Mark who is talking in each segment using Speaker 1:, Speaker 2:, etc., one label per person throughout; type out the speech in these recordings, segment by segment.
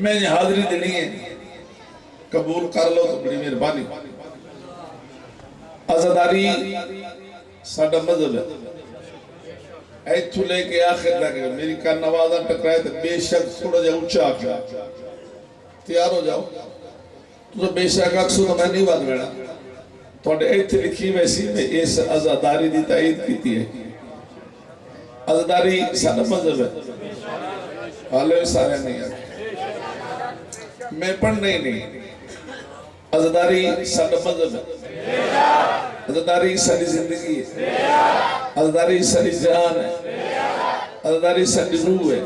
Speaker 1: میں نے حاضری دینی ہے، قبول کر لو تو بڑی مہربانی۔ عزاداری ساڈا مذہب ہے، ایتھو لے کے آخر تک میری کان نوازاں ٹکرائے تو بے شک تھوڑا جا اونچا آکھا تیار ہو جاؤ تو بے شک اکسو تو میں نہیں بات بیڑا تو ایتھے لکھی ویسی میں اس عزاداری دی تائید کیتی ہے۔ عزاداری ساڈا مذہب ہے، حالے سارے نہیں آگے میں پڑھنے ہی نہیں۔ عزاداری ساڈا مذہب ہے، عزاداری ساری زندگی ہے، عزاداری ساری جان ہے، عزاداری ساری روح ہے،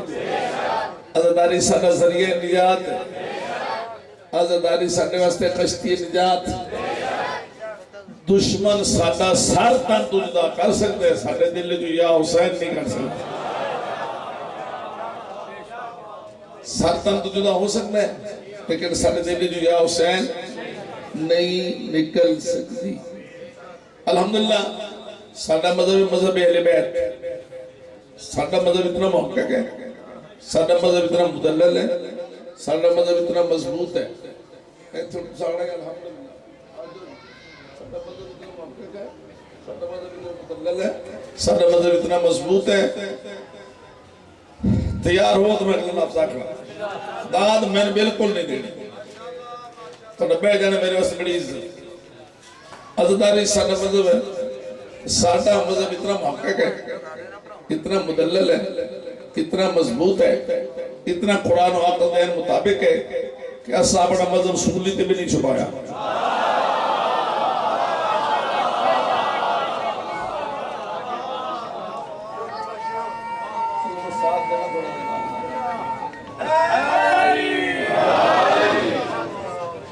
Speaker 1: عزاداری ساڈا ذریعہ نجات ہے، عزاداری ساڈے واسطے کشتی نجات۔ دشمن ساڈا سر تن تو جدا کر سکتے ہیں، ساڈے دل جو یا حسین نہیں کر سکتے۔ سر تن تو جدا ہو سکتا ہے لیکن ساڈے دل جو یا حسین نہیں نکل سکتی۔ الحمدللہ ساڈا مذہب اہل بیت، ساڈا مذہب اتنا محقق ہے، ساڈا مذہب اتنا مدلل ہے، ساڈا مذہب اتنا مضبوط ہے۔ الحمدللہ ساڈا مذہب اتنا محقق ہے، ساڈا مذہب اتنا مدلل ہے، ساڈا مذہب اتنا مضبوط ہے۔ تیار ہو تو میں لفظ آکھنا داد میں نے بالکل نہیں دینی تو بہ جانے میرے واسطے بڑی عزت۔ عزاداری ساڈا مذہب ہے، ساڈا مذہب اتنا محقق ہے، اتنا مدلل ہے، اتنا مضبوط ہے، اتنا قرآن و عقیدے مطابق ہے کہ اسا اپنا مذہب سکولی تے بھی نہیں چھپایا۔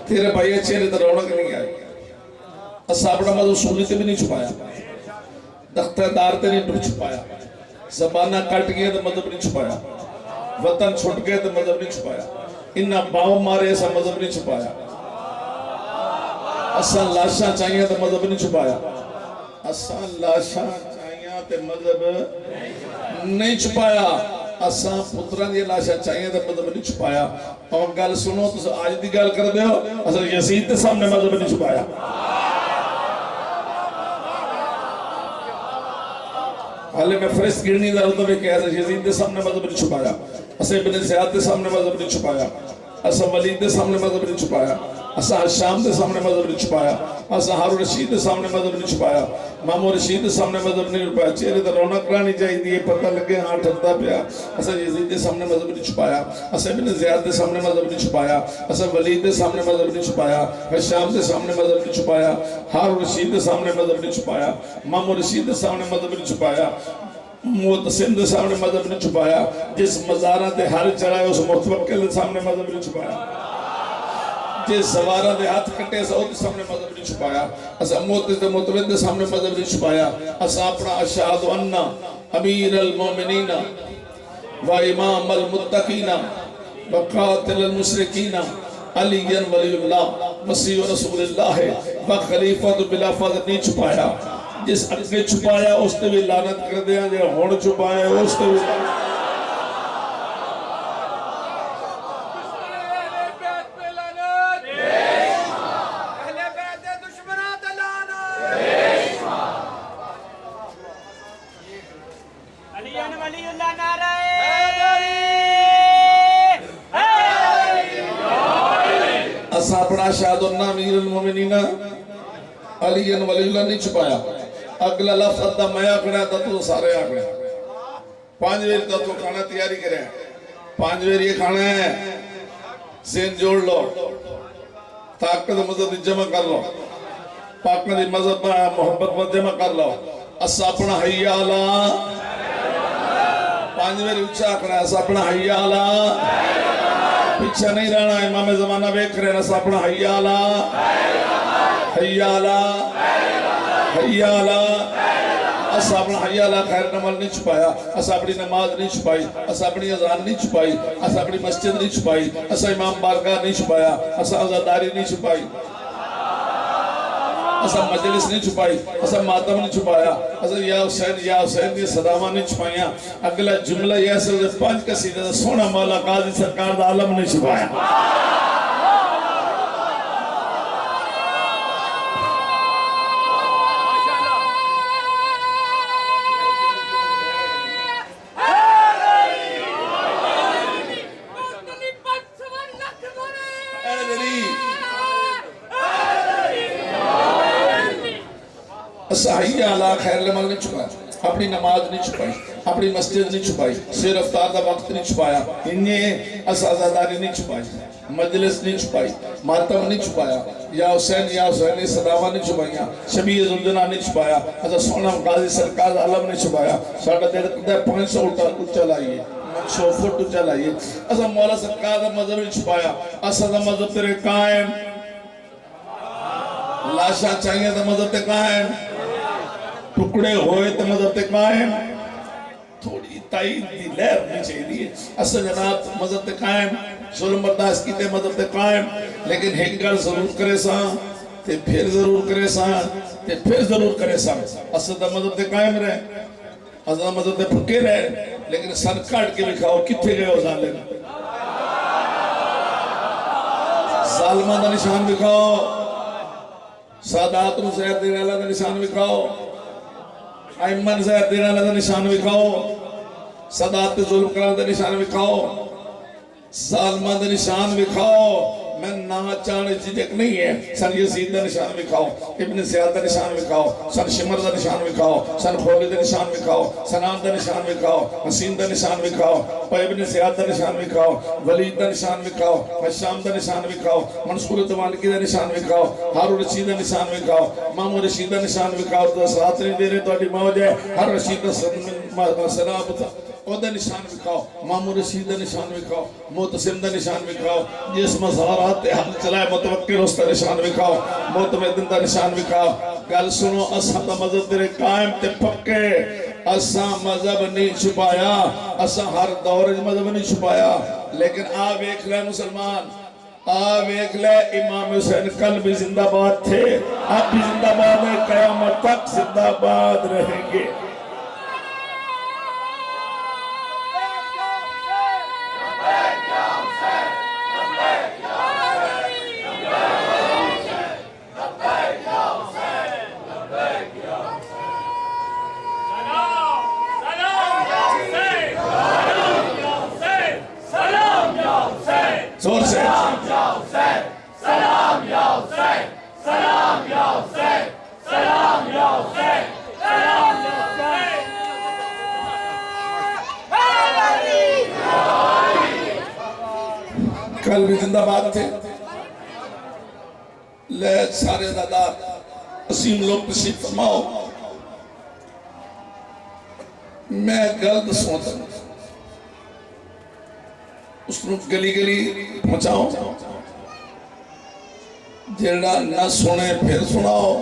Speaker 1: تیرے بھائی چہرے تے رونق نہیں آئی، اسا اپنا مذہب سکولی تے بھی نہیں چھپایا، تختہ دار تے نہیں چھپایا، زبانہ کٹ گیا تو مذہب نہیں چھپایا، وطن چھٹ گئے تو مذہب نہیں چھپایا، انہا باؤں مارے ایسا مذہب نہیں چھپایا، اسا لاشاں چاہیے تو مذہب نہیں چھپایا، اسا لاشاں چاہیے تو مذہب نہیں چھپایا، اسا پتران یہ لاشاں چاہیے تو مذہب نہیں چھپایا۔ اور گل سنو تو آج دی گل کر دے ہو، اسا یزید تے سامنے مذہب نہیں چھپایا۔ حالے میں فرست گرنی دا رتبے کہ ایسا یزید دے سامنے مذہب نہیں چھپایا، اسا ابن زیاد دے سامنے مذہب نہیں چھپایا، اسا ولید دے سامنے مذہب نہیں چھپایا، اسا حشام دے سامنے مذہب نہیں چھپایا، اسا ہارون رشید دے سامنے مذہب نہیں چھپایا، مامو رشید دے سامنے مذہب نہیں چھپایا۔ چہرے تے رونق رانی چاہیے دی پتہ لگے ہاں ٹھندا پیا، اسا یزید دے سامنے مذہب نہیں چھپایا، اسا ابن زیاد دے سامنے مذہب نہیں چھپایا، اسا ولید دے سامنے مذہب نہیں چھپایا، حشام دے سامنے مذہب نہیں چھپایا، ہارون رشید دے سامنے مذہب نہیں چھپایا، مامو رشید دے سامنے مذہب نہیں چھپایا، معتصم دے سامنے مذہب نہیں چھپایا، جس مزارہ دے ہر چڑھائے اس متوکل دے سامنے مذہب نہیں چھپایا، جس سوارہ دے ہاتھ کٹے سا دے سامنے مذہب نہیں چھپایا، اسا موتز دے متوید دے سامنے مذہب نہیں چھپایا، اسا اپنا اشہد انہ امیر المومنین و امام المتقین و قاتل المشرکین علی ولی اللہ مسیح و رسول اللہ و خلیفہ بلا فضل نہیں چھپایا۔ جس اگے چھپایا اس نے بھی لعنت کر دیا، جو ہون چھپایا اس نے بھی لعنت۔ اسا اپنا اشہد انہ امیر المومنین علی ولی اللہ نہیں چھپایا۔ اگلا لفظ ادھا میں آکڑا ہے تو سارے آکڑا ہے۔ 5 ویر تو کھانا تیاری کریں، 5 ویر یہ کھانا ہے، ذہن جوڑ لو، طاقت مذہب جمع کر لو، پاکہ دی مذہب محبت میں جمع کر لو۔ اسا اپنا حیالا 5 ویر اچھا آکڑا ہے، اسا اپنا حیالا پیچھا نہیں رہنا، امام زمانہ بیک رہے ہیں، اسا اپنا حیالا حیالا حیالا، اسا اپنا حیالا خیر نمال نہیں چھپایا، اسا اپنی نماز نہیں چھپائی، اسا اپنی اذان نہیں چھپائی، اسا اپنی مسجد نہیں چھپائی، اسا امام بارگاہ نہیں چھپایا، اسا عزاداری نہیں چھپائی۔ اسا مجلس نہیں چھپائی اسا ماتم نہیں چھپایا اسا یا حسین دی صداواں نہیں چھپائیاں اگلا جملہ یہ اصل 5 قصیدے دا سونا مولا قاضی سرکار دا عالم نہیں چھپایا صحیح اللہ خیر العمل نہیں چھپایا اپنی نماز نہیں چھپائی اپنی مسجد نہیں چھپائی سیر افطار دا وقت نہیں چھپایا انہیں اسازاداری نہیں چھپائی مجلس نہیں چھپائی ماتم نہیں چھپایا یا حسین صداواں نہیں چھپائیاں شبیہ زلجنا نہیں چھپایا ایسا سونا قاضی سرکار علم نہیں چھپایا ساڑھا دیر 500 اٹھا لائیے 100 فٹ اٹھا لائیے ایسا مولا سرکار دا مذہب نہیں چھپایا ایسا دا مذہب تیرے قائم لاشاں چاہیے دا مذہب تے قائم ٹکڑے ہوئے تو مذہب تے قائم تھوڑی تائید دی لہر نہیں چاہیے اصل جناب مذہب تے قائم ظلم برداشت کی تے مذہب تے قائم لیکن ہنگر ضرور کرے سان تے پھر ضرور کرے سان تے پھر ضرور کرے سان اصل دا مذہب تے قائم رہے اصل دا مذہب تے پھکے رہے لیکن سر کاٹ کے لکھاؤ کتھے گئے ہو ظالم ظالمہ دا نشان بکھاؤ سادات زہر دینے اللہ دا نشان بکھاؤ ایمن زہر دینے اللہ دا نشان بکھاؤ سادات ظلم کرنے دا نشان بکھاؤ ظالمہ دا نشان بکھاؤ میں نہ چاہنے چیزک نہیں ہے سن یزید دا نشان بکھاؤ ابن زیاد دا نشان بکھاؤ سن شمر دا نشان بکھاؤ سن خولد دا نشان بکھاؤ سنان دا نشان بکھاؤ حسین دا نشان بکھاؤ ابن زیاد دا نشان بکھاؤ ولید دا نشان بکھاؤ حشام دا نشان بکھاؤ منصور دوانکی دا نشان بکھاؤ ہارو رشید دا نشان بکھاؤ مامو رشید دا نشان بکھاؤ تو ساتھ نہیں دے رہے تو اڈی موج ہے ہر رشید دا سلام بتا او دا نشان بکھاؤ مامو رشید دا نشان بکھاؤ معتصم دا نشان بکھاؤ جس مزارات حق چلائے متوکر اس دا نشان بکھاؤ معتمدن دا نشان بکھاؤ گل سنو اسا دا مذہب تیرے قائم تے پکے اسا مذہب نہیں چھپایا اسا ہر دور مذہب نہیں چھپایا لیکن آپ ایک لے مسلمان آپ ایک لے امام حسین کل بھی زندہ باد تھے اب بھی زندہ باد ہے قیامت تک زندہ باد رہیں گے زور سے سلام یا حسین سلام یا حسین سلام یا حسین سلام یا حسین سلام یا حسین کل بھی زندہ باد تھے لے سارے دادار اسیم لوگ تشریف فرماؤ میں گلد سوتا ہوں اس کو گلی گلی پہنچاؤں جیڑا نہ سنے پھر سناؤ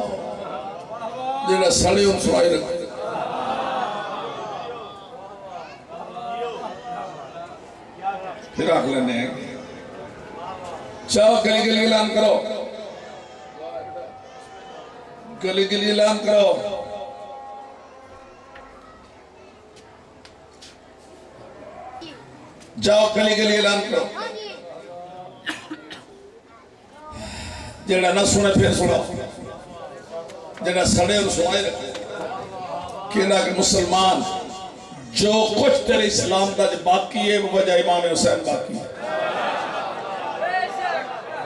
Speaker 1: جیڑا سڑے ان سنائی رکھو پھر آکھ لینے ہیں چاہو گلی گلی اعلان کرو گلی گلی اعلان کرو جاؤ گلی گلی اعلان کرو جیڑا نہ سنے پھر سناؤ جیڑا سڑے اور سنائی رکھو کہنا کہ مسلمان جو کچھ تیرے اسلام دا جو باقی ہے وہ وجہ امام حسین باقی ہے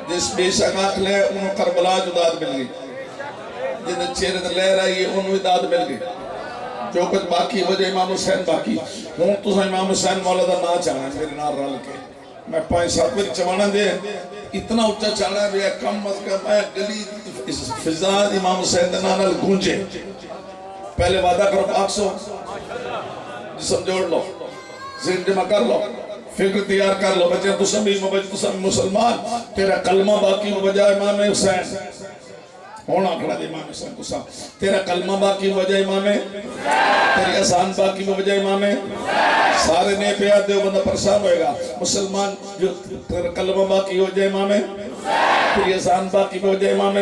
Speaker 1: جس بے شک آنکھ لے انہوں کربلا جو داد مل گئی جنہیں چہرے لے رہی ہے انہوں داد مل گئی جو کچھ باقی وجہ امام حسین باقی ہوں تو سا امام حسین مولا دا نا چاہنا ہے میرے نار رل کے میں 5-7 میری چوانا دے اتنا اچھا چاہنا ہے کم از کم میں گلی فضاد امام حسین دا نانل گونجے پہلے وعدہ کرو 500 جسم جوڑ لو ذہن جمع کر لو فکر تیار کر لو بچے تو سب مسلمان تیرا کلمہ باقی وجہ امام حسین ہونا کھڑا دے امام حسین کو ساتھ تیرا کلمہ باقی وجہ امام تیری اذان باقی وجہ امام سارے نے پیار دے بندہ پریشان ہوئے گا مسلمان جو تیرا کلمہ باقی وجہ امام تیری اذان باقی وجہ امام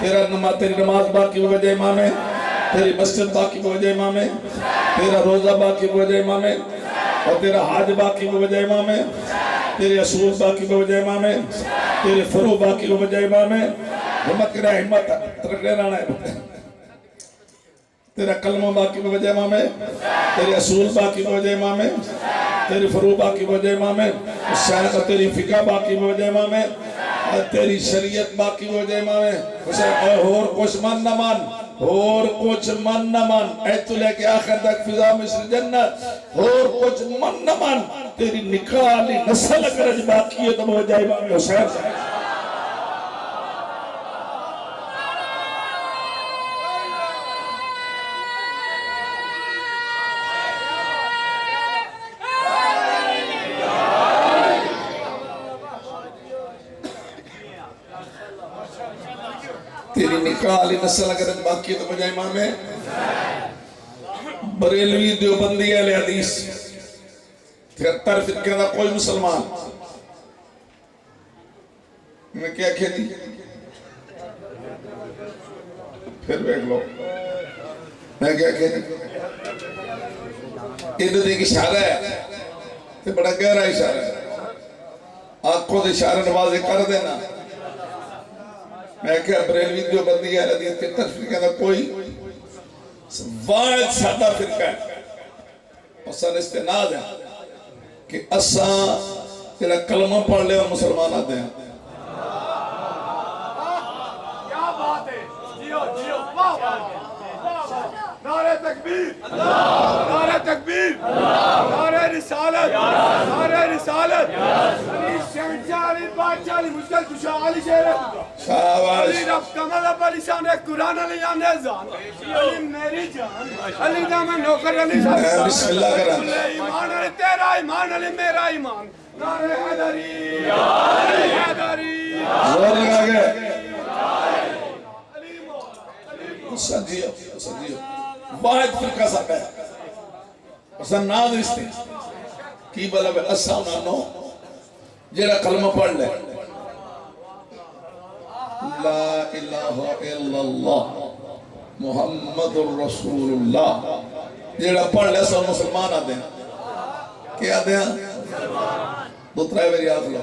Speaker 1: تیری نماز باقی بوجہ امام ہے، تیری مسجد باقی بوجہ امام ہے، تیرا روزہ باقی بوجہ امام ہے، اور تیرا حاج باقی بوجہ امام ہے، تیرے اصول باقی بوجہ امام ہے، تیرے فرو باقی بوجہ امام ہے، ہمت کرا ہمت ترکڑے رانا ہے، تیرا کلمہ باقی بوجہ امام ہے، تیرے اصول باقی بوجہ امام ہے، تیری فرو باقی بوجہ امام ہے، حسین تیری فقہ باقی بوجہ امام ہے، تیری شریعت باقی بوجہ امام ہے، حسین اور کچھ من نہ من، اور کچھ من نہ من، اے تو لے کے آخر تک فضا مصر جنت، اور کچھ من نہ من، تیری نکالی نسل اگر اج باقی ہے تو بوجہ امام حسین سے تیری نکاح علی نسل اگر باقی ہے تو بجائے امام ہے بریلوی دیوبندی اہل حدیث 73 فرقے دا کوئی مسلمان میں کیا کہتی پھر بیٹھ لو میں کیا کہتی ادھر دیکھ اشارہ ہے تو بڑا گہرا اشارہ ہے آنکھوں سے اشارہ نوازے کر دینا میں کہا بریلوی دیوبندی اہل حدیث 73 فرقے دا کوئی واحد سادہ فرقہ ہے اساں استناد ہے کہ اساں تیرا کلمہ پڑھ لے اور مسلمان آتے ہیں
Speaker 2: کیا بات ہے جیو جیو نعرہ تکبیر نعرہ تکبیر نعرہ رسالت نعرہ رسالت علی شہنشاہ علی بادشاہ علی مشکل کشا علی شہر
Speaker 1: شاباش
Speaker 2: علی رب کمل اب لسان قرآن علی جان زان علی میری جان علی دامن نوکر علی صاحب
Speaker 1: بسم اللہ کرام
Speaker 2: ایمان علی تیرا ایمان علی میرا ایمان نعرہ حیدری حیدری
Speaker 1: زور لگا گئے سجیو سجیو واحد فرقہ سب ہے اساں ناز رشتے کی بلا بے اساں انہوں جیڑا کلمہ پڑھ لے لا الہ الا اللہ محمد الرسول اللہ جیڑا پڑھ لے سو مسلمان آتے ہیں کیا آتے ہیں دو ترائے میری آت لو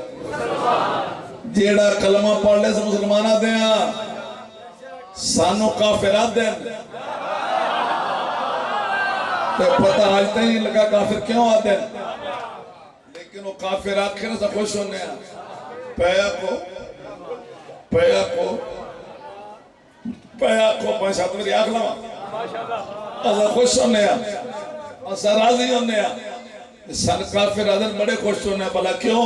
Speaker 1: جیڑا کلمہ پڑھ لے سو مسلمان آتے ہیں سانو کافر آتے ہیں تو پتہ آج تک نہیں لگا کافر کیوں آتے ہیں لیکن وہ کافر آخر سے خوش ہونے ہیں پیا کو پانچ میری آخ لما اسا خوش ہونے ہیں اسا راضی ہونے ہیں سن کافر آدھن بڑے خوش ہونے ہیں بلا کیوں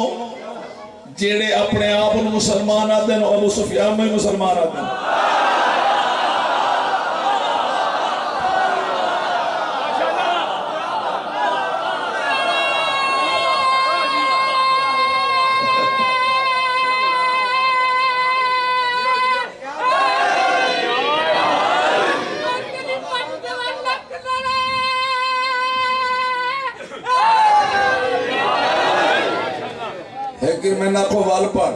Speaker 1: جیڑے اپنے آپ مسلمان آدھن ابو سفیان میں مسلمان آدھن لیکن میں نہ کو وال پڑھ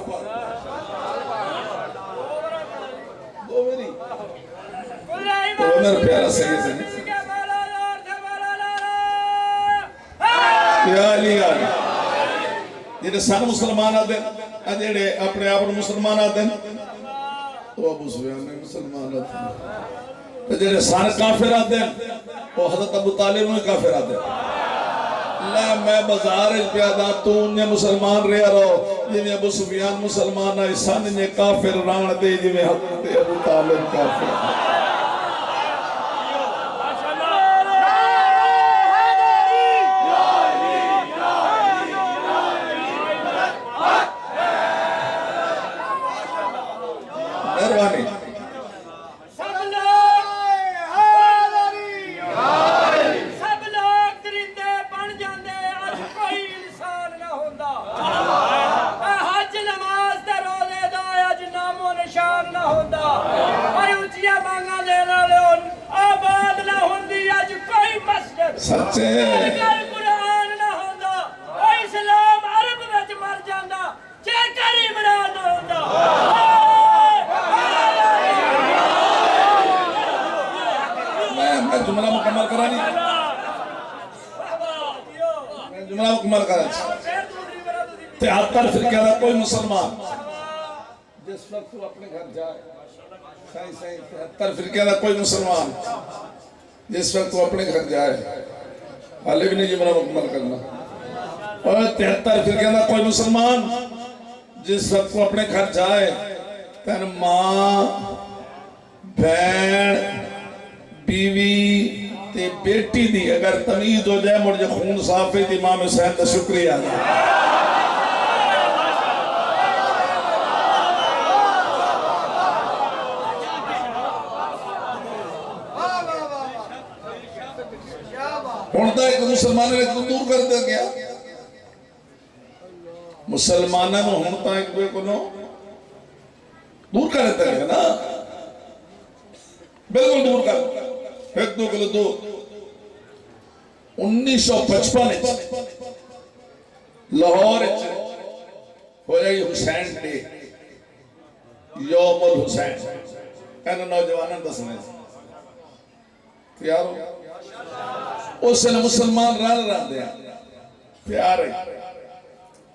Speaker 1: دو میری تو میرے پیارا سہی سے یا علی آلی جیڑے سن مسلمان آتے ہیں جیڑے اپنے آپ مسلمان آتے ہیں تو ابو سفیان میں مسلمان آتے ہیں جیڑے سن کافر آتے ہیں وہ حضرت ابو طالب میں کافر آتے ہیں اللہ میں بازار پیادا تو انہیں مسلمان رہا رہو جنہیں ابو سفیان مسلمان آئی سن انہیں کافر ران دے جنہیں حضرت ابو طالب کافر مہربانی سچے
Speaker 2: قرآن نہ ہوندہ اسلام عرب وچ مر جاندہ چاہے کریم نہ ہوندہ
Speaker 1: 73 فرقے کا کوئی مسلمان جس وقت وہ اپنے گھر جائے 73 فرقے کا کوئی مسلمان جس وقت وہ اپنے گھر جائے حالے بھی نہیں جملہ مکمل کرنا اور 73 فرقے کا کوئی مسلمان جس وقت وہ اپنے گھر جائے تین ماں بہن بیوی تے بیٹی دی اگر تمیز ہو جائے مجھے خون صافی دی امام حسین کا شکریہ ہونتا ایک مسلمان نے دور کر دیا گیا مسلمانوں میں ہونتا ایک دوے کو دور کر دیتا گیا نا بالکل دور کر ایک دو کلو دو 1955 لاہور ہو جائے حسین ڈے یوم الحسین کہنا نوجوانوں دسنے تیار ہو اس نے مسلمان رل دیا پیار ہے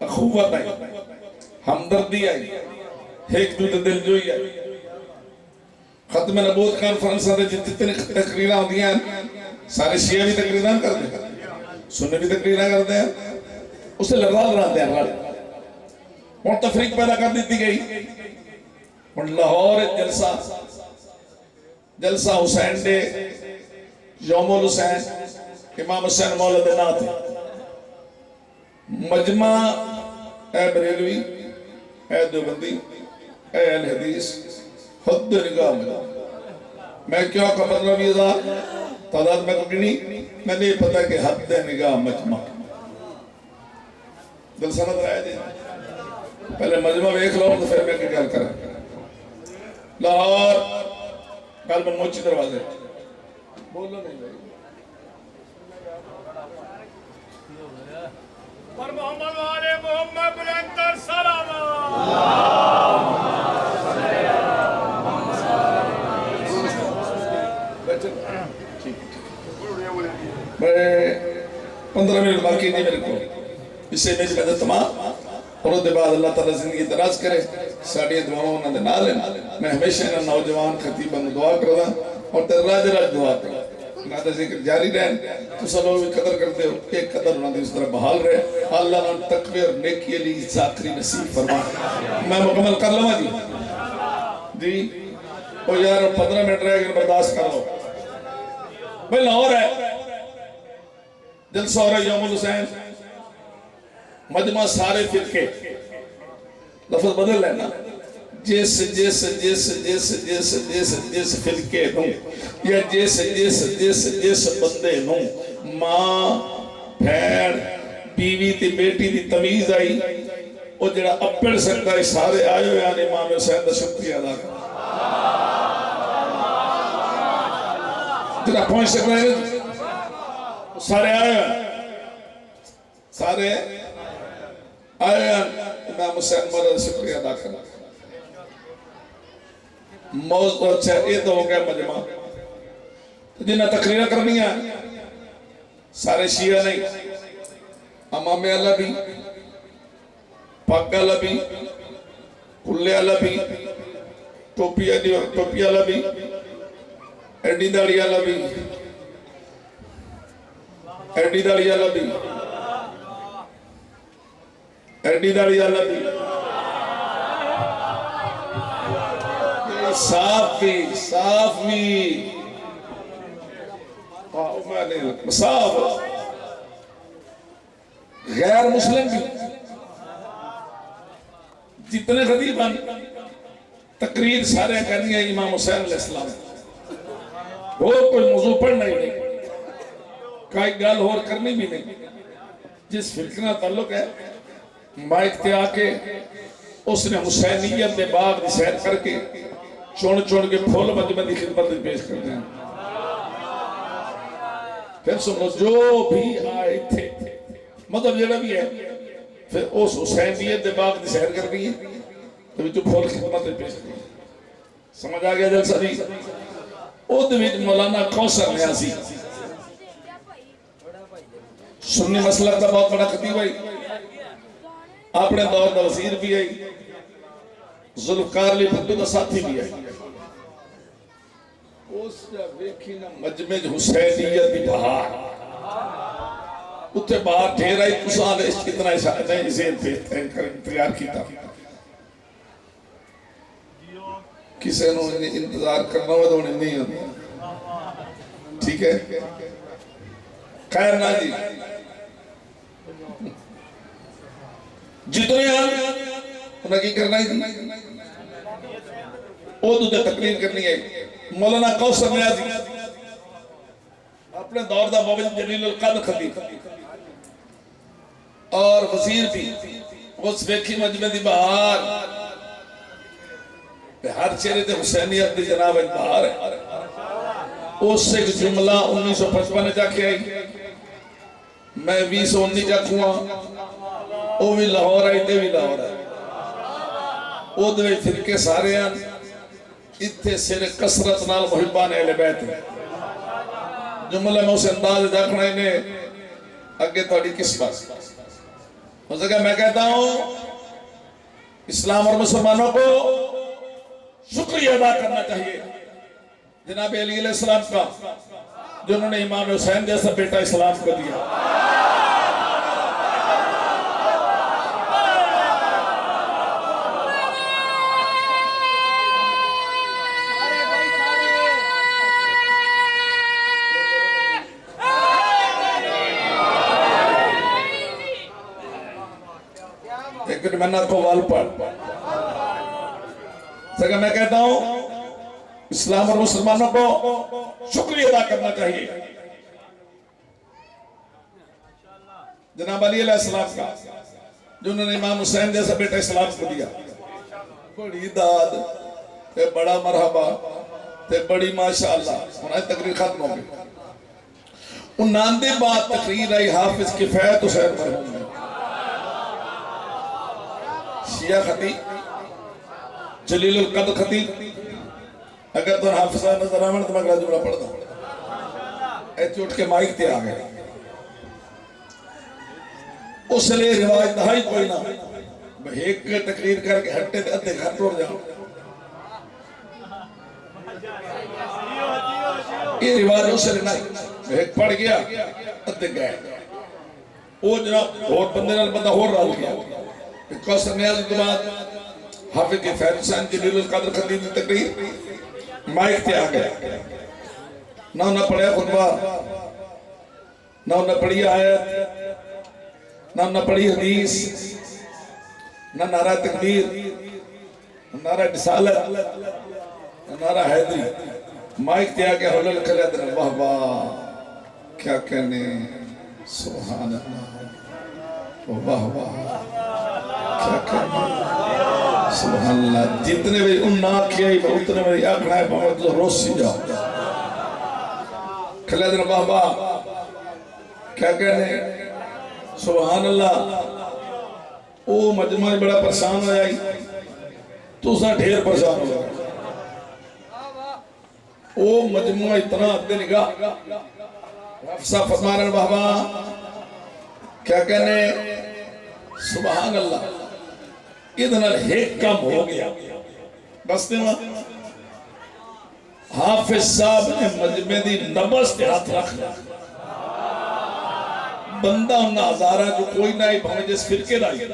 Speaker 1: اخوت ہے ہمدردی ہے ایک دوسرے دل جوئی ہے ختم نبوت کانفرنس آتے جتنے تقریریں ہوتی ہیں سارے شیعہ بھی تقریریں کرتے ہیں سننے بھی تقریریں کرتے ہیں اسے لڑال رہتے ہیں اور تفریق پیدا کر دیتی گئی اور لاہور جلسہ حسین ڈے یوم الحسین امام حسین مولد نات مجمع اے بریلوی اے دیوبندی اے اہل حدیث حد نگاہ میں کیوں کا مطلب یہ تھا تعداد میں کبھی نہیں میں نے یہ پتا کہ حد نگاہ مجمع دل سنت رہے تھے پہلے مجمع ایک لوگ تو پھر میں کی گل کریں لاہور کل میں موچی دروازے بولو نہیں بھائی
Speaker 2: پر محمد والے محمد بلندر سلام
Speaker 1: میں 15 منٹ باقی نہیں میرے کو اس سے میری مدد تمام اور اس کے بعد اللہ تعالیٰ زندگی دراز کرے ساڑھی دعاؤں انہوں نے نہ لینا میں ہمیشہ انہوں نوجوان خطیبہ نے دعا کردا اور تر راج دعا کردا اللہ کا ذکر جاری رہن تو سب لوگ بھی قدر کرتے ہو ایک قدر انہوں نے اس طرح بحال رہے اللہ نے تقوی اور نیکی علی ذاکری نصیب فرما میں مکمل کر لوں جی او یار 15 منٹ رہے گا برداشت کر لو بھئی لاہور ہے جلسہ ہو رہا ہے یوم الحسین مجمع سارے فرقے لفظ بدل لینا جیس فرقے نوں یا جیس بندے نوں ماں بھیڑ بیوی تی بیٹی دی تمیز آئی وہ جڑا اپڑ سکتا ہے سارے آئے ہوئے آنے امام حسین دا شکریہ ادا کر جڑا پہنچ سکتا ہے سارے آئے ہوئے سارے آئے امام حسین مولا شکریہ ادا کرنا موضوع اچھا یہ تو ہو گیا مجمع جنہیں تقریر کرنی ہے سارے شیعہ نہیں امام اللہ بھی پاک اللہ بھی کلے اللہ بھی ٹوپی اللہ بھی ایڈی داڑی اللہ بھی ایڈی داڑی اللہ بھی ایڈی داڑی اللہ بھی صاف بھی صاف غیر مسلم بھی جتنے خطیب ہیں تقریر سارے کرنی ہے امام حسین علیہ السلام وہ کوئی موضوع پڑھنا ہی نہیں کوئی گل اور کرنی بھی نہیں جس فرقہ تعلق ہے مائک تے آ کے اس نے حسینیت دے باغ دی سیر کر کے چون کے پھول مجمع دی خدمت پیش کر دیں پھر سنو جو بھی آئے تھے مطلب جڑا بھی ہے پھر اس حسینیت دے باغ دی سیر کر دی تو جو پھول خدمت پیش کر دیں سمجھ آ گیا جلسہ دی او دویج مولانا کوثر نیازی سنی مسلک کا بہت بڑا خطیب ہے اپنے دور دا وزیر بھی آئی، ذوالفقار علی بھٹو دا ساتھی بھی آئی۔ اس جا ویکھی نا مجمع حسینیت دی بہار، اتھے باہر ڈھیر آئی کسان اس کتنا نہیں ذہن پہ تیار کیتا، کسے نو انتظار کرنا ہوا تو انہیں نہیں ہوتا، ٹھیک ہے؟ خیر نا جی، جتنے آن انہیں کی کرنا ہی تھی، وہ تو تقریر کرنی ہے۔ مولانا کوثر نیازی اپنے دور دا مومن جلیل القدر خطیب اور وزیر بھی، اس ویکھی مجمع دی بہار، ہر چہرے تے حسینیت دی جناب بہار ہے۔ اس سے ایک جملہ 1955 جا کے آئی، میں 2019 جا کھواں، وہ بھی لاہور آئی تے بھی لاہور آئی، وہ دوے فرقے سارے ہیں، اتھے سر کسرت نال محبان اہل بیت ہیں۔ جملہ میں اسے انداز دیکھنا انہیں اگے توڑی کس بات ہو سکا۔ میں کہتا ہوں اسلام اور مسلمانوں کو شکریہ ادا کرنا چاہیے جناب علی علیہ السلام کا، جنہوں نے امام حسین جیسا بیٹا اسلام کو دیا۔ لیکن میں نہ کو وال پڑھ سکا، میں کہتا ہوں اسلام اور مسلمانوں کو شکریہ ادا کرنا چاہیے جناب علی علیہ السلام کا، جنہوں نے امام حسین جیسا بیٹا اسلام کو دیا۔ بڑی داد تے بڑا مرحبا تے بڑی ماشاءاللہ۔ ہماری تقریر ختم ہو گئی۔ انہاں دے بعد تقریر آئی حافظ کفایت حسین مرحوم نے، شیعہ خطیب جلیل القدر خطیب۔ اگر تو حافظہ نظر آمن تو میں اگلا جملہ پڑھ دوں، ایتھی اٹھ کے مائک تے آ گئے۔ اس لئے رواج دہائی کوئی نہ ایک تقریر کر کے ہٹے تے ادھے گھر ٹوڑ جاؤ، یہ رواج اس لئے نہیں۔ ایک پڑھ گیا ادھے گئے، وہ جناب اور بندے نال بندہ اور رال گیا۔ کوثر نیازی کے بعد حافظ کفایت حسین جلیل القدر خطیب کی تقریر مائک تے آ گئے۔ نہ انہوں نے پڑھیا خطبہ، نہ انہوں نے پڑھی آیت، نہ انہوں نے پڑھی حدیث، نہ نعرہ تکبیر، نہ نعرہ رسالت، نہ نعرہ حیدری۔ مائک تے آ گیا، حلل کھلے دن واہ واہ کیا کہنے، سبحان اللہ، واہ واہ کیا کہنے، سبحان اللہ۔ جتنے بھی انہاں کیا ہی اتنے بھی آگنا ہے بہت تو روز سی جاؤ۔ کھلے دن واہ واہ کیا کہنے، سبحان اللہ۔ او مجمع بڑا پریشان ہو جائی، تو اسا ڈھیر پریشان ہو جائی۔ او مجموعہ اتنا اپنے نگاہ حفظہ فرمانا بابا کیا کہنے، سبحان اللہ۔ ادھن ایک کم ہو گیا بس دیما حافظ صاحب نے مجمع دی نبض تے ہاتھ رکھ لیا۔ بندہ انہا ہزارہ جو کوئی نہ ہی بھامے جس فرقے رہی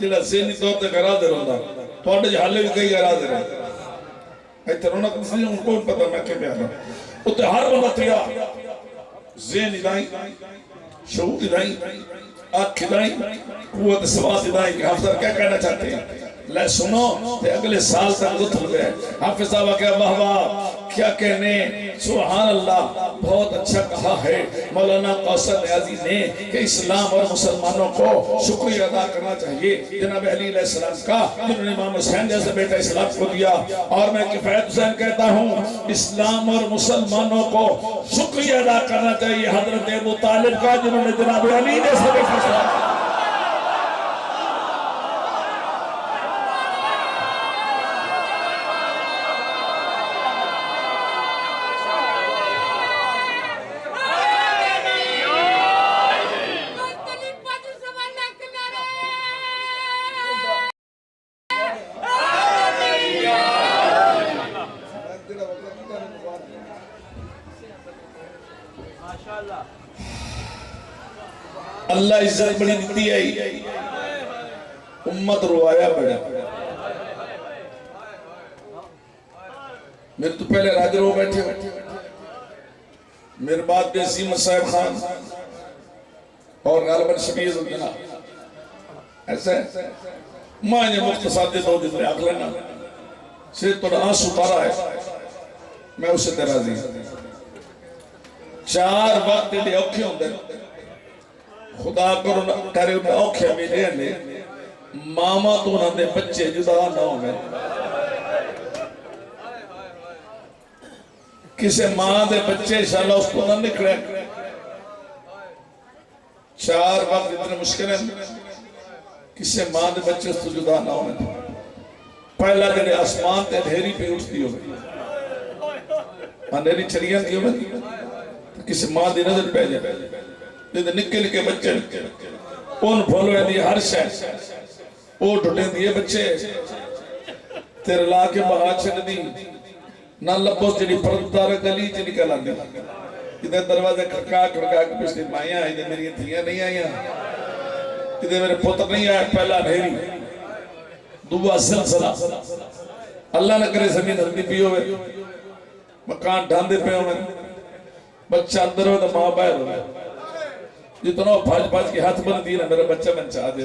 Speaker 1: جلہ ذہنی طور تے گرا دے رہا تو آٹھے جہالے بھی کئی گرا دے رہا ایتے رونا کسی ان کو پتہ میں کہ بیارا اتے ہر بندہ تیار ذہنی دائیں شعور دائیں آنکھ دائیں قوت سواد دائیں کہ حافظ کیا کہنا چاہتے ہیں لے سنو تے اگلے سال تک لطف گئے حافظ صاحبہ کیا واہ واہ کیا کہنے سبحان اللہ بہت اچھا کہا ہے مولانا کوثر نیازی نے کہ اسلام اور مسلمانوں کو شکریہ ادا کرنا چاہیے جناب علی علیہ السلام کا جنہوں نے امام حسین جیسے بیٹا اسلام کو دیا اور میں کفایت حسین کہتا ہوں اسلام اور مسلمانوں کو شکریہ ادا کرنا چاہیے حضرت ابو طالب کا جنہوں نے جناب علی جیسے بیٹا اسلام اللہ عزت بڑی دیتی ہے، امت روایا بڑا. میرے تو پہلے راج رو بیٹھے ہو، میرے بعد بے عظیم صاحب خان اور غالباً شبیز الجنا. ایسا ہے ماں نے مختصر دے دو جتنے آگ لینا سے توڑا آنسو پارا ہے، میں اسے تیرا دی. 4 وقت دے اوکھے ہوں دے خدا کرو کرے انہیں اوکھے ملے نے ماما تو انہوں نے بچے جدا نہ ہوں گے. کسے ماں دے بچے انشاءاللہ اس کو نہ نکڑے. 4 وقت اتنے مشکل ہیں، کسے ماں دے بچے اس کو جدا نہ ہوں گے. پہلا جنہیں آسمان تے دھیری پہ اٹھتی ہو گئی، اندھیری چڑیاں کی ہو گئی، کسی ماں دی نظر پہ جائے جیسے نکے نکے بچے ان بھولوے دی ہر شہر او ڈھٹیں دیئے بچے تیرے لا کے بہا چھڑ دی نہ لبوس جنی پردار گلی جنی کلا دی. ادھر دروازے کھڑکا کھڑکا کے پچھلی مائیاں ادھر میری دھیاں نہیں آئیاں، ادھر میرے پتر نہیں آئے. پہلا دھیری دعا سلسلہ اللہ نہ کرے زمین ہلدی پی ہوئے، مکان ڈھاندے پہ ہوئے، بچہ اندر ہوئے تو ماں باہر ہوئے. جتنا بھاج بھاج کی ہاتھ بن دی نا میرا بچہ من چاہ دے،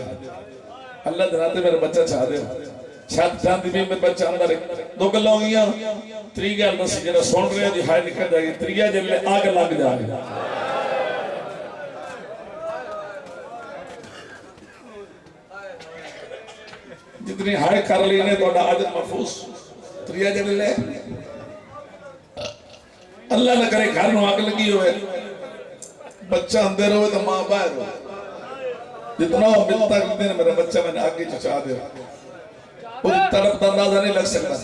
Speaker 1: اللہ دناتے میرا بچہ چاہ دے. چھات ڈھاندی بھی میرا بچہ اندر دو گلہ ہوں گیا. تری گل نسی جنہ سون رہے دی ہائے نکل جائے گی، تریہ جلے آگ لگ جائے گی. جتنی ہائے کر لینے تو عادت محفوظ تریہ جلے اللہ نہ کرے گھر نو آگ لگی ہوئے، بچہ اندر ہوئے تو ماں باہر ہوئے. جتنا ملتا کرتے ہیں میرا بچہ میں نے آگے چچا دے وہ تڑپ اندازہ نہیں لگ سکتا.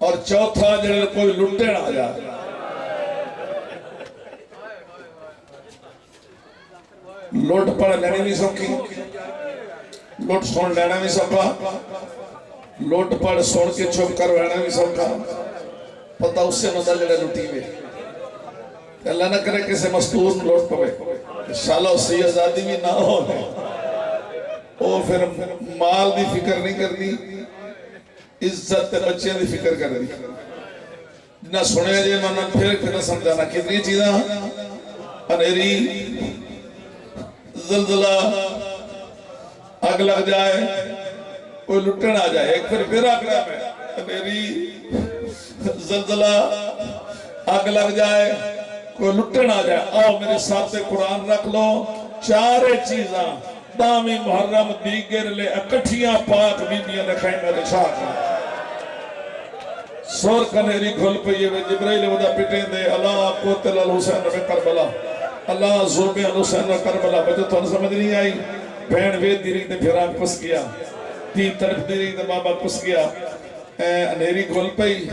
Speaker 1: اور چوتھا جنہیں کوئی لٹے نہ آ جائے، لوٹ پڑ لینی بھی سوکھی، لوٹ سون لینا بھی سوکھا، لوٹ پڑ سون کے چھپ کر رہنا بھی سوکھا. پتہ اس سے نظر جڑے لٹی ہوئے اللہ نہ کرے کسے مستور لوٹ پڑے انشاءاللہ اس سے آزادی بھی نہ ہو. وہ پھر مال دی فکر نہیں کرنی، عزت تے بچے دی فکر کر دی. جنہ سنے جے منہ پھر سمجھانا کتنی چیزاں انہیری زلزلہ آگ لگ جائے کوئی لٹن آ جائے. ایک پھر آگرہ میں انہیری زلزلہ آگ لگ جائے کوئی لٹن آ جائے. آؤ میرے ساتھ قرآن رکھ لو. 4 چیزاں دامی محرم دیگر لے اکٹھیاں پاک بیبیاں دکھائیں میرے شاہ سور کنیری گھل پئیے وے جبرائیل ودا پٹیں دے اللہ قوتل الحسین میں کربلا اللہ زوبے الحسین میں کربلا. بچے تو سمجھ نہیں آئی. بہن وید دی رہی تے پھر آگ پس گیا، تی طرف دی رہی تے بابا پس گیا. انہیری گھل پئی،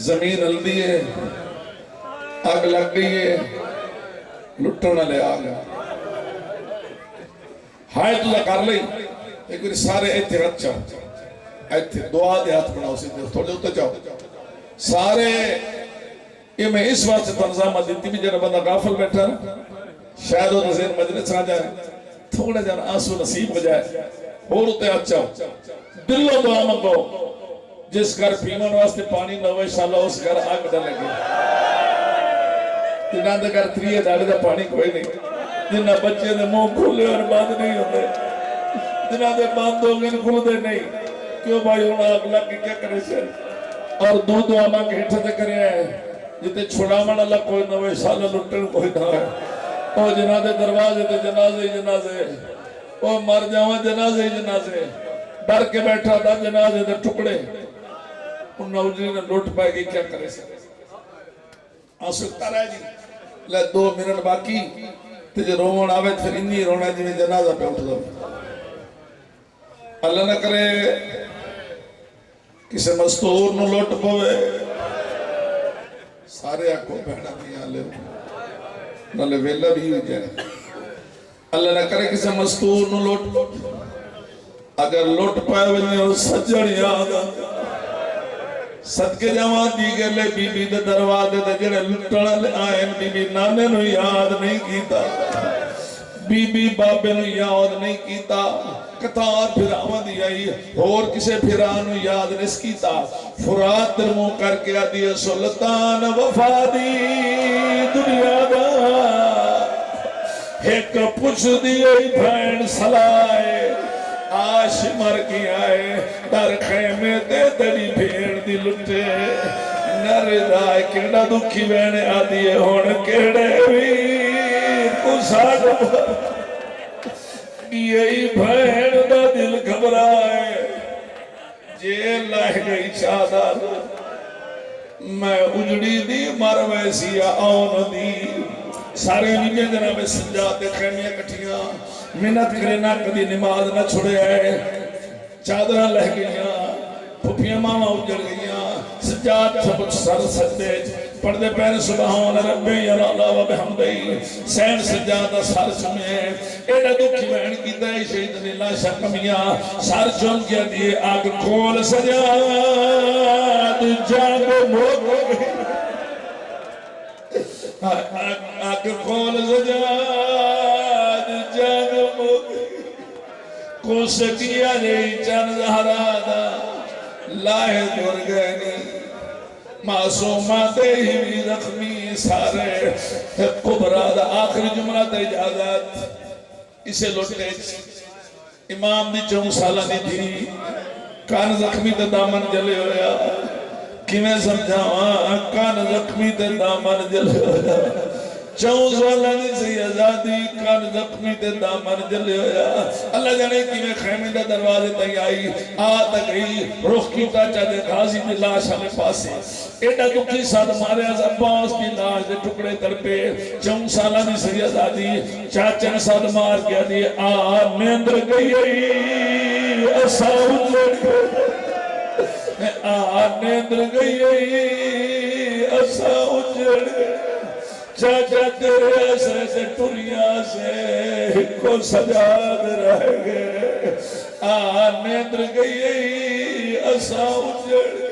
Speaker 1: زمین ہل دیئے، آگ لگ گئی ہے، لٹنا لے آگا. ہائے تو کر لئی ایک بری سارے ایتھے رت چاہو، ایتھے دعا دے ہاتھ بناؤ سی دے تھوڑے ہوتے چاہو سارے. یہ میں اس بات سے تنظامہ دیتی بھی جنہ بندہ غافل بیٹھا شاید وہ نظیر مجلس آ جائے تھوڑے جن آنسو نصیب ہو جائے اور ہوتے ہاتھ چاہو. دلو دعا منگو جس گھر پیمن واسطے پانی نہ ہوئے انشاءاللہ اس گھر آگ ڈلے گی. جنہ دے گھر 3 داڑی دا پانی کوئی نہیں، جنہ بچے دے منہ کھولے اور بند نہیں ہوتے، جنہ دے بند ہو گئے کھل دے نہیں. کیوں بھائی انہاں آگ لگ کے کیا کرے سے اور دعا مانگ ہٹھے دے کرے ہیں جتے چھوڑا من اللہ کوئی نہ ہوئے انشاءاللہ لٹن کوئی نہ ہے. اور جنہ دے دروازے تے جنازے جنازے اور مر جاواں جنازے جنازے ڈر کے بیٹھا تھا جنازے دے ٹکڑے ان نوجری نے لوٹ پائے گی کیا کرے سے. آسکتا رہے جی لے 2 منٹ باقی تجھے رومن آوے پھر انی رونا جی میں جنازہ پہ اٹھ دو. اللہ نہ کرے کسے مستور نو لوٹ پوے سارے آکھو بہنا نہیں آلے نالے ویلہ بھی ہوئی جائے. اللہ نہ کرے کسے مستور نو لوٹ اگر لوٹ پائے وجہ اور سجڑ یاد صدقے جاواں دی گلے بی بی دے دروازے تے جڑے لٹن آئے بی بی نانے نو یاد نہیں کیتا بی بی بابے نو یاد نہیں کیتا قطار پھراواں دی آئی اور کسے پھرانو یاد نہیں کیتا فرات درمو کر کے آدھی سلطان وفا دی دنیا دا ایک پوچھ دیئے بھین سلائے آش مر گیا ہے در خیمے دے تری بھیڑ دی لٹے نر رائے کیڑا دکھی بہنے آدھیے ہون کیڑے ویر کو ساڑھ یہی بھین دا دل گھبرائے جیل لہ گئی چادر میں اجڑی دی مر ویسی آن دی سارے نیجے جناب سجاد خیمیاں کٹھیاں منت کرنا کدی نماز نہ چھڑے آئے چادرہ لہ گئیاں پھپیاں ماما اجڑ گئیاں سجاد سب سر سجدے پردے پہنے سبحان ربی اللہ و بحمدی سین سجادہ سر چمے ایڈا دکھی بہن کی دائی شہید نیلا شکمیاں سر چم کیا دیئے آگ کھول سجاد جانگ موگ آگ کھول سجاد جانگ موگ کو سکیا جئی چند زہرہ دا لائے درگنی معصومات ہی زخمی سارے قبرہ دا آخری جملہ تا اجازت اسے لوٹے امام دی چون سالہ دی تھی کان زخمی تے دامن جلے ہویا کیویں سمجھاواں کان زخمی تے دامن جلے ہویا چون سالہ دی سی آزادی کان زخمی تے دامن جلے ہویا اللہ جانے کیویں خیمے دا دروازے تے آئی آتا گئی رخ کی تاچا دے غازی دی لاش ہمیں پاسے ایڈا دکھی ساتھ مارے از عباس کی لاش دے ٹکڑے تڑپے چون سالہ دی سی آزادی چاچن ساتھ مار کیا دی نیندر گئی ایسا اجڑ نیندر گئی ایسا اجڑ چاچا تیرے ایسے سے ٹوریاں سے کو سجاد رہ گئے نیندر گئی ایسا اجڑ